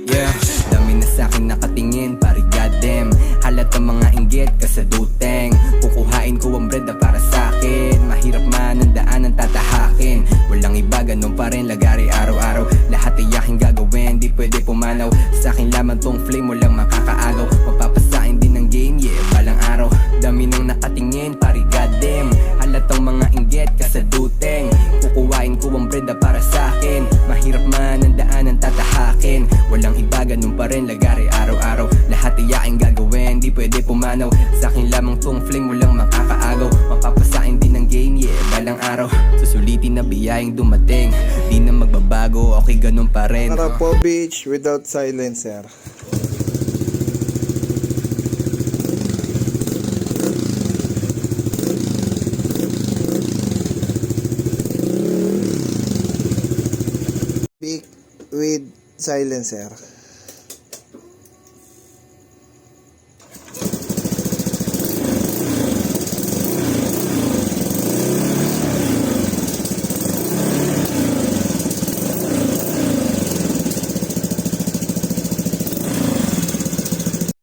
Yeah, dami na sa'kin nakatingin, pare goddamn. Halatang mga inggit kasaduteng. Kukuhain ko ang bread na para sa'kin. Mahirap man ang daan ang tatahakin. Walang iba, ganun pa rin lagari araw-araw. Lahat ay aking gagawin, di pwede pumanaw. Sa'kin lamang tong flame, walang makakaagaw. Mapapasain din ng game, yeah, balang araw. Dami nang nakatingin, pare goddamn. Halatang mga inggit kasaduteng. Kukuhain ko ang bread na para sa'kin. Mahirap man ang daan ang tatahakin. Walang iba, ganun pa rin lagari araw-araw. Lahat ay aking gagawin, di pwede pumanaw. Sa'kin lamang tong flame, walang makakaagaw. Mapapasain din ng game, yeah, balang araw. Susulitin na biyayang dumating. Di na magbabago, okay ganun pa rin. Marapo Beach without silencer. Big with silencer.